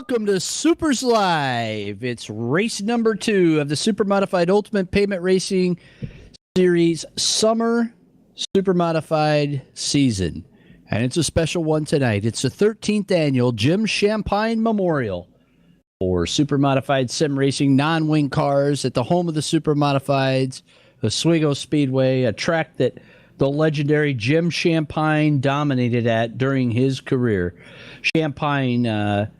Welcome to Supers Live. It's race number 2 of the Supermodified Ultimate Pavement Racing Series Summer Supermodified Season. And it's a special one tonight. It's the 13th Annual Jim Shampine Memorial for Supermodified Sim Racing non-wing cars at the home of the Supermodifieds, Oswego Speedway, a track that the legendary Jim Shampine dominated at during his career. Shampine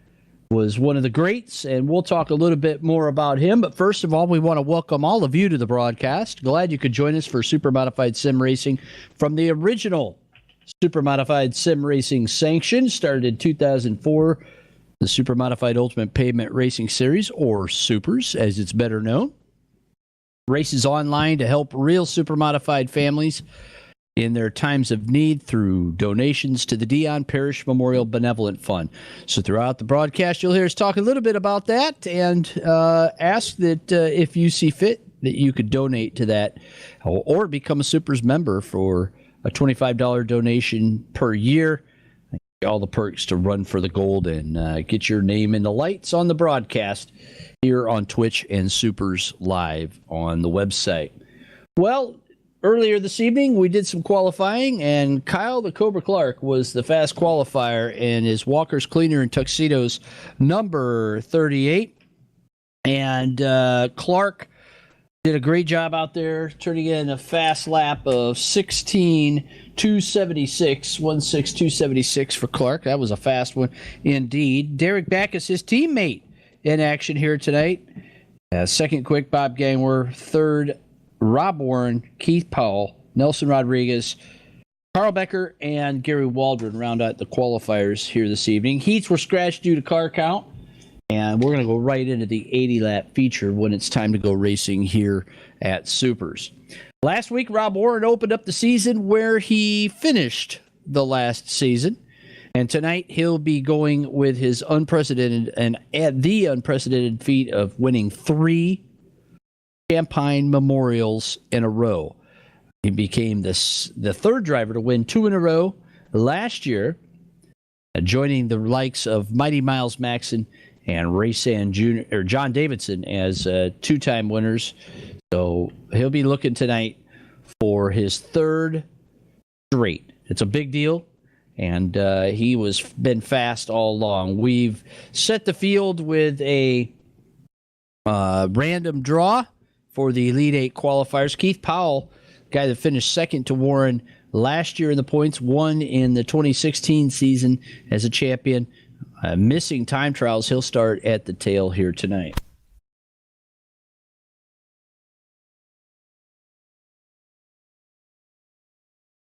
was one of the greats, and we'll talk a little bit more about him. But first of all, we want to welcome all of you to the broadcast. Glad you could join us for Supermodified Sim Racing from the original Supermodified Sim Racing sanction, started in 2004, the Supermodified Ultimate Pavement Racing Series, or Supers, as it's better known. Races online to help real Supermodified families in their times of need through donations to the Dion Parish Memorial Benevolent Fund. So throughout the broadcast, you'll hear us talk a little bit about that and ask that if you see fit, that you could donate to that or become a Supers member for a $25 donation per year. All the perks to run for the gold and get your name in the lights on the broadcast here on Twitch and Supers Live on the website. Well, earlier this evening, we did some qualifying, and Kyle the Cobra Clark was the fast qualifier in his Walker's Cleaner and Tuxedos number 38. And Clark did a great job out there, turning in a fast lap of 16.276 for Clark. That was a fast one indeed. Derek Backus, his teammate, in action here tonight. Second quick, Bob Gangwer. Third, Rob Warren, Keith Powell, Nelson Rodriguez, Carl Becker, and Gary Waldron round out the qualifiers here this evening. Heats were scratched due to car count, and we're going to go right into the 80-lap feature when it's time to go racing here at Supers. Last week, Rob Warren opened up the season where he finished the last season, and tonight he'll be going with his unprecedented and the unprecedented feat of winning 3 Shampine Memorials in a row. He became the third driver to win 2 in a row last year, joining the likes of Mighty Miles Maxson and Ray Sand Jr. or John Davidson as 2-time winners. So he'll be looking tonight for his 3rd straight. It's a big deal, and he was been fast all along. We've set the field with a random draw for the Elite 8 qualifiers. Keith Powell, guy that finished second to Warren last year in the points, won in the 2016 season as a champion. Missing time trials, he'll start at the tail here tonight.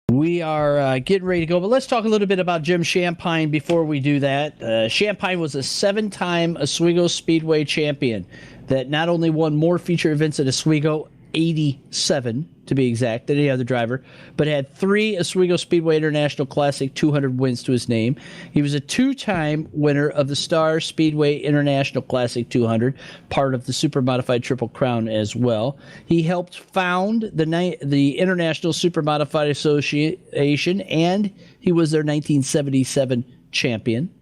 We are getting ready to go, but let's talk a little bit about Jim Shampine before we do that. Shampine was a 7-time Oswego Speedway champion that not only won more feature events at Oswego, 87 to be exact, than any other driver, but had 3 Oswego Speedway International Classic 200 wins to his name. He was a 2-time winner of the Star Speedway International Classic 200, part of the Supermodified Triple Crown as well. He helped found the International Supermodified Association, and he was their 1977 champion.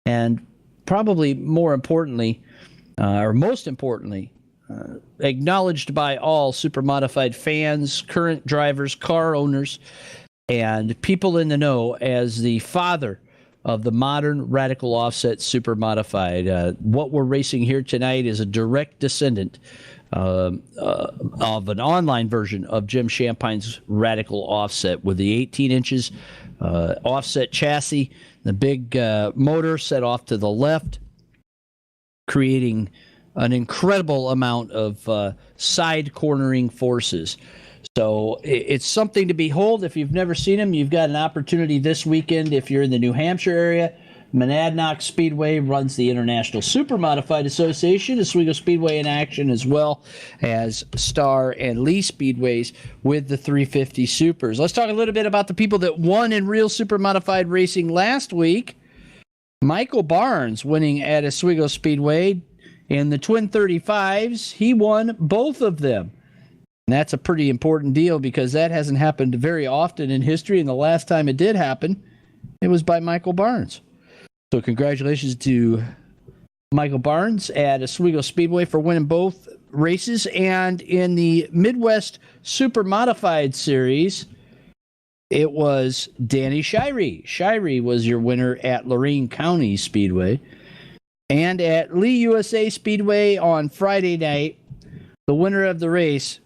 And probably more importantly, or most importantly, acknowledged by all Supermodified fans, current drivers, car owners, and people in the know as the father of the modern radical offset Supermodified. What we're racing here tonight is a direct descendant of an online version of Jim Shampine's radical offset with the 18 inches offset chassis, the big motor set off to the left, creating an incredible amount of side cornering forces. So it's something to behold. If you've never seen them, you've got an opportunity this weekend. If you're in the New Hampshire area, Monadnock Speedway runs the International Supermodified Association, Oswego Speedway in action, as well as Star and Lee Speedways with the 350 Supers. Let's talk a little bit about the people that won in real Supermodified racing last week. Michael Barnes winning at Oswego Speedway. In the Twin 35s, he won both of them. And that's a pretty important deal because that hasn't happened very often in history, and the last time it did happen, it was by Michael Barnes. So congratulations to Michael Barnes at Oswego Speedway for winning both races. And in the Midwest Supermodified Series, it was Danny Shirey. Shirey was your winner at Lorain County Speedway. And at Lee USA Speedway on Friday night, the winner of the race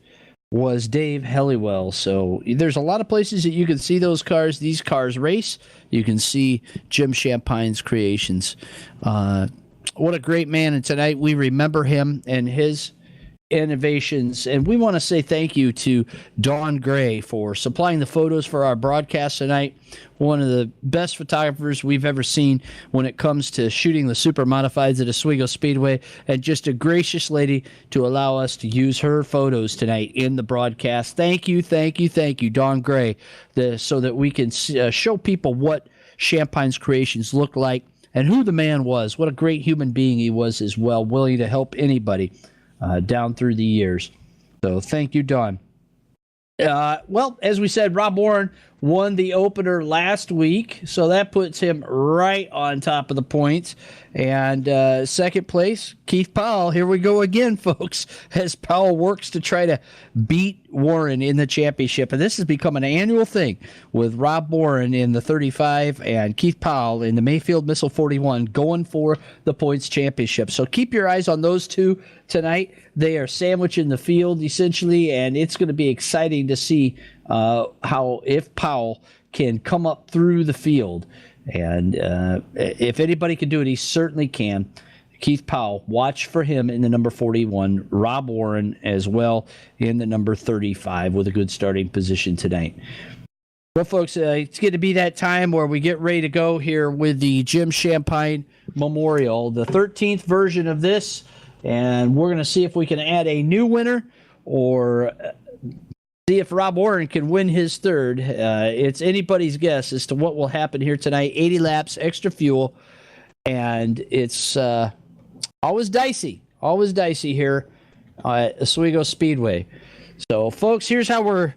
was Dave Helliwell. So there's a lot of places that you can see these cars race. You can see Jim Shampine's creations. What a great man. And tonight we remember him and his innovations. And we want to say thank you to Dawn Gray for supplying the photos for our broadcast tonight. One of the best photographers we've ever seen when it comes to shooting the super modifieds at Oswego Speedway, and just a gracious lady to allow us to use her photos tonight in the broadcast. Thank you, Dawn Gray, so that we can show people what Shampine's creations look like and who the man was. What a great human being he was as well, willing to help anybody down through the years. So thank you, Dawn. Well, as we said, Rob Warren won the opener last week, so that puts him right on top of the points. And second place, Keith Powell. Here we go again, folks, as Powell works to try to beat Warren in the championship. And this has become an annual thing with Rob Warren in the 35 and Keith Powell in the Mayfield Missile 41 going for the points championship. So keep your eyes on those two tonight. They are sandwiching the field, essentially, and it's going to be exciting to see if Powell can come up through the field. And if anybody can do it, he certainly can. Keith Powell, watch for him in the number 41. Rob Warren as well in the number 35 with a good starting position tonight. Well, folks, it's going to be that time where we get ready to go here with the Jim Shampine Memorial, the 13th version of this. And we're going to see if we can add a new winner or see if Rob Warren can win his third. It's anybody's guess as to what will happen here tonight. 80 laps, extra fuel, and it's always dicey here at Oswego Speedway. So, folks, here's how we're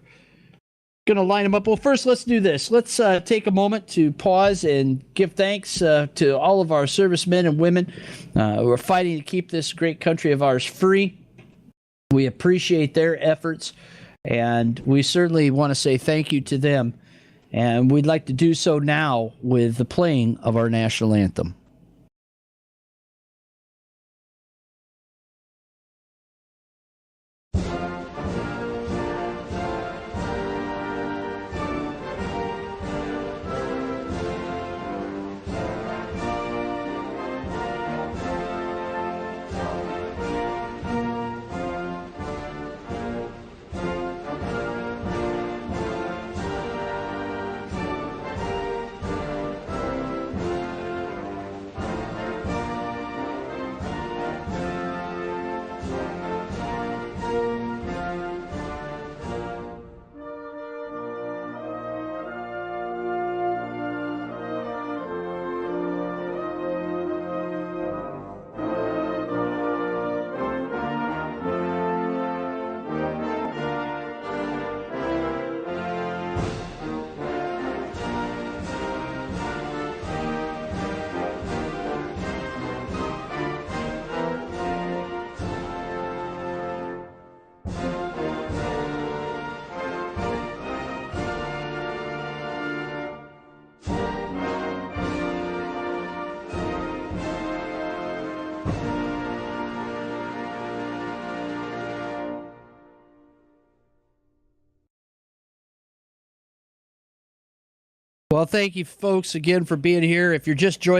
going to line them up. Well, first, let's do this. Let's take a moment to pause and give thanks to all of our servicemen and women who are fighting to keep this great country of ours free. We appreciate their efforts, and we certainly want to say thank you to them. And we'd like to do so now with the playing of our national anthem. Well, thank you, folks, again for being here. If you're just joining